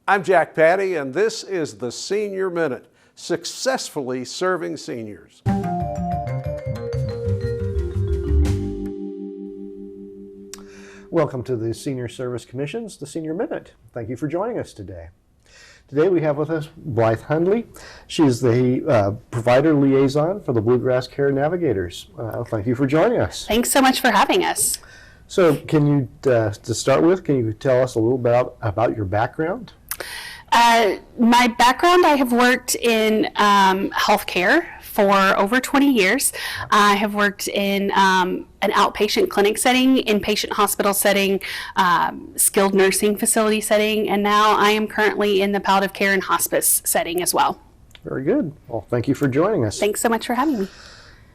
I'm Jack Patty, and this is the Senior Minute, successfully serving seniors. Welcome to the Senior Service Commission's The Senior Minute. Thank you for joining us today. Today we have with us Blythe Hundley. She's the provider liaison for the Bluegrass Care Navigators. Thank you for joining us. Thanks so much for having us. So can you, to start with, can you tell us a little about your background? My background, I have worked in healthcare for over 20 years. I have worked in an outpatient clinic setting, inpatient hospital setting, skilled nursing facility setting, and now I am currently in the palliative care and hospice setting as well. Very good. Well, thank you for joining us. Thanks so much for having me.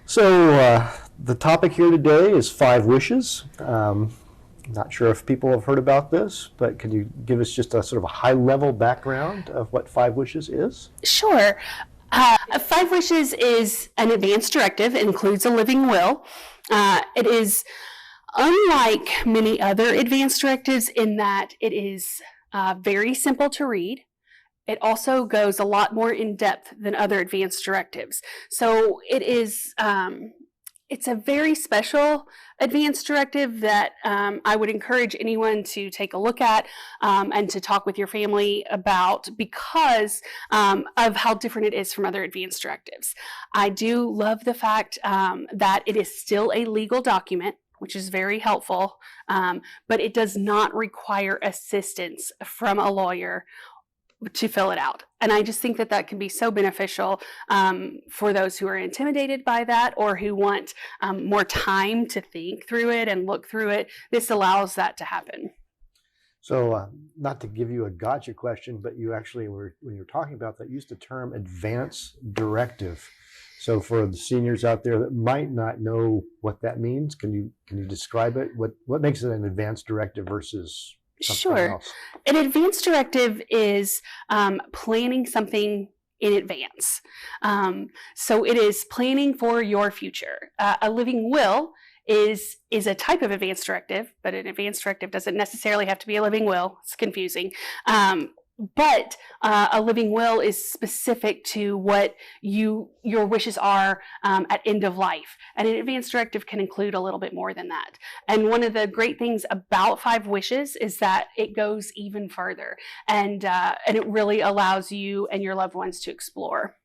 So the topic here today is 5 wishes. Not sure if people have heard about this, but can you give us just a sort of a high-level background of what 5 wishes is? Sure. 5 wishes is an advance directive. It includes a living will. It is unlike many other advance directives in that it is very simple to read. It also goes a lot more in depth than other advance directives. So it is it's a very special advance directive that I would encourage anyone to take a look at and to talk with your family about because of how different it is from other advance directives. I do love the fact that it is still a legal document, which is very helpful, but it does not require assistance from a lawyer to fill it out. And I just think that that can be so beneficial for those who are intimidated by that or who want more time to think through it and look through it. This allows that to happen. So not to give you a gotcha question, but you actually were, when you were talking about that, used the term advance directive. So for the seniors out there that might not know what that means, can you describe it? What makes it an advance directive versus Sure. else? An advance directive is planning something in advance. So it is planning for your future. A living will is a type of advance directive, but an advance directive doesn't necessarily have to be a living will. It's confusing. But a living will is specific to what your wishes are at end of life. And an advance directive can include a little bit more than that. And one of the great things about 5 wishes is that it goes even further. And it really allows you and your loved ones to explore.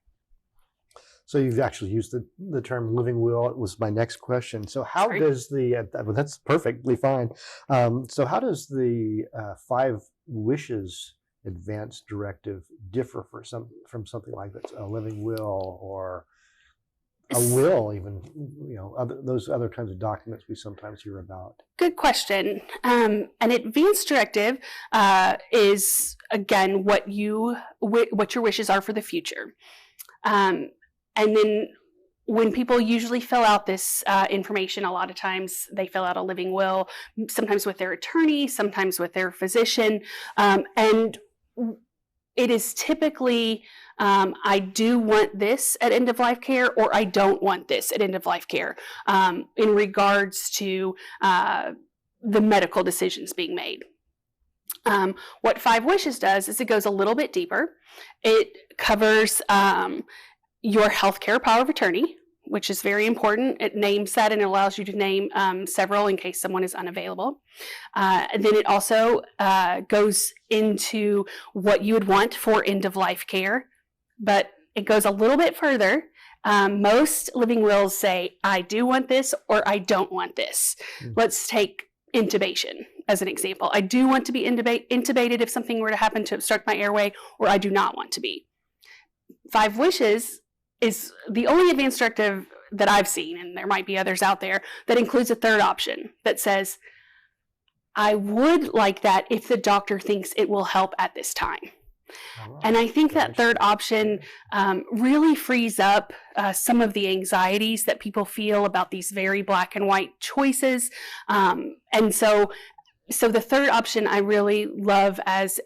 So you've actually used the term living will. It was my next question. So how does well, that's perfectly fine. So how does the 5 wishes advance directive differ from something like that's a living will or a will, even, those other kinds of documents we sometimes hear about? Good question. An advance directive is, again, what your wishes are for the future. And then when people usually fill out this information, a lot of times they fill out a living will, sometimes with their attorney, sometimes with their physician, and it is typically, I do want this at end of life care, or I don't want this at end of life care, in regards to the medical decisions being made. What 5 wishes does is it goes a little bit deeper. It covers your healthcare power of attorney, which is very important. It names that and it allows you to name several in case someone is unavailable. And then it also goes into what you would want for end-of-life care, but it goes a little bit further. Most living wills say, I do want this or I don't want this. Let's take intubation as an example. I do want to be intubated if something were to happen to obstruct my airway, or I do not want to be. 5 wishes is the only advance directive that I've seen, and there might be others out there, that includes a 3rd option that says, I would like that if the doctor thinks it will help at this time. Right. And I think that 3rd option really frees up some of the anxieties that people feel about these very black and white choices. And so the 3rd option I really love as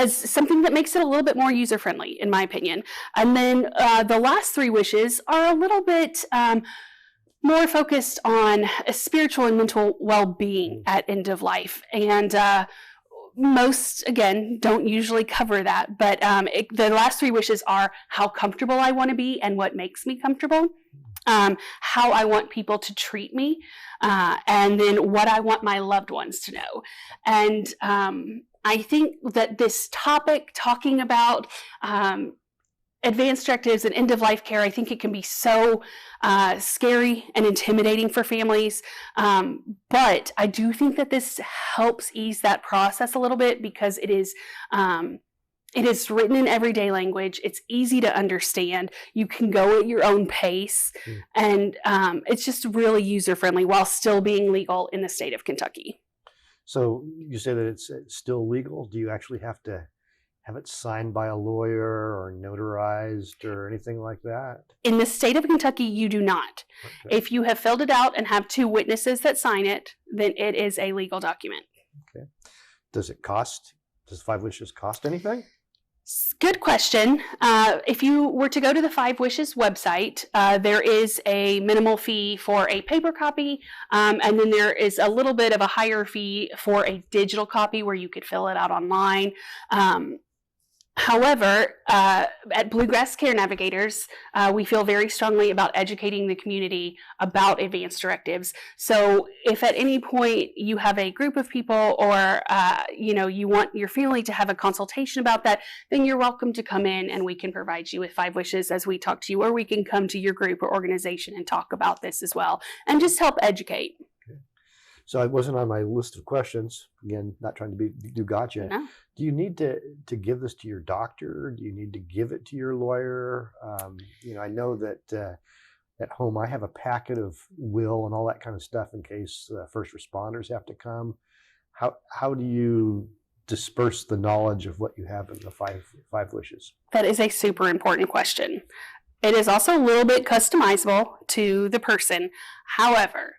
something that makes it a little bit more user-friendly, in my opinion. And then the last 3 wishes are a little bit more focused on spiritual and mental well-being at end of life. And most, again, don't usually cover that, but the last 3 wishes are how comfortable I want to be and what makes me comfortable, how I want people to treat me, and then what I want my loved ones to know. And I think that this topic, talking about advanced directives and end-of-life care, I think it can be so scary and intimidating for families. But I do think that this helps ease that process a little bit, because it is written in everyday language. It's easy to understand. You can go at your own pace, and it's just really user-friendly while still being legal in the state of Kentucky. So you say that it's still legal. Do you actually have to have it signed by a lawyer or notarized or anything like that? In the state of Kentucky, you do not. Okay. If you have filled it out and have 2 witnesses that sign it, then it is a legal document. Okay. Does 5 Wishes cost anything? Good question. If you were to go to the 5 Wishes website, there is a minimal fee for a paper copy, and then there is a little bit of a higher fee for a digital copy where you could fill it out online. However, at Bluegrass Care Navigators, we feel very strongly about educating the community about advanced directives. So if at any point you have a group of people, or you want your family to have a consultation about that, then you're welcome to come in and we can provide you with 5 Wishes as we talk to you, or we can come to your group or organization and talk about this as well, and just help educate. So it wasn't on my list of questions. Again, not trying to do gotcha. No. Do you need to give this to your doctor? Do you need to give it to your lawyer? I know that at home I have a packet of will and all that kind of stuff in case first responders have to come. How do you disperse the knowledge of what you have in the five wishes? That is a super important question. It is also a little bit customizable to the person. However,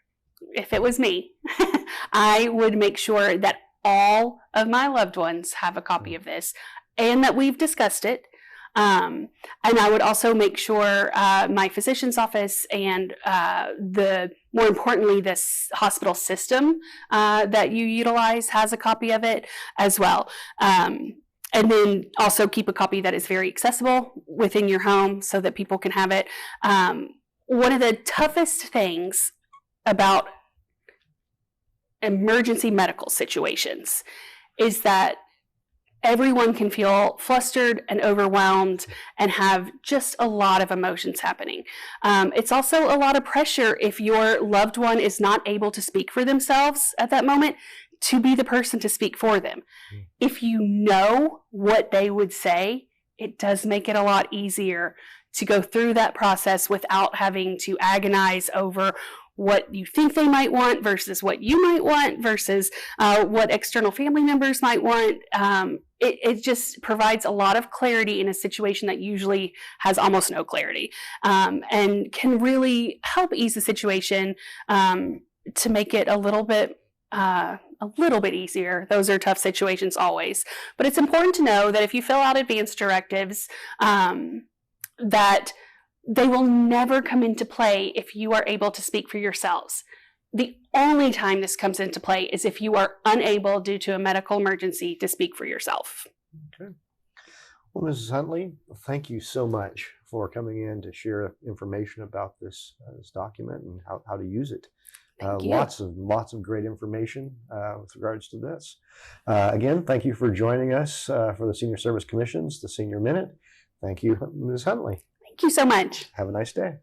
if it was me, I would make sure that all of my loved ones have a copy of this and that we've discussed it. And I would also make sure my physician's office and more importantly, this hospital system that you utilize has a copy of it as well. And then also keep a copy that is very accessible within your home so that people can have it. One of the toughest things about emergency medical situations is that everyone can feel flustered and overwhelmed and have just a lot of emotions happening. It's also a lot of pressure if your loved one is not able to speak for themselves at that moment, to be the person to speak for them. If you know what they would say, it does make it a lot easier to go through that process without having to agonize over what you think they might want versus what you might want versus what external family members might want. It just provides a lot of clarity in a situation that usually has almost no clarity, and can really help ease the situation to make it a little bit easier. Those are tough situations always. But it's important to know that if you fill out advanced directives, that they will never come into play if you are able to speak for yourselves. The only time this comes into play is if you are unable, due to a medical emergency, to speak for yourself. Okay. Well, Mrs. Hundley, thank you so much for coming in to share information about this document and how to use it. Lots of great information with regards to this. Again, thank you for joining us for the Senior Service Commission's, the Senior Minute. Thank you, Ms. Hundley. Thank you so much. Have a nice day.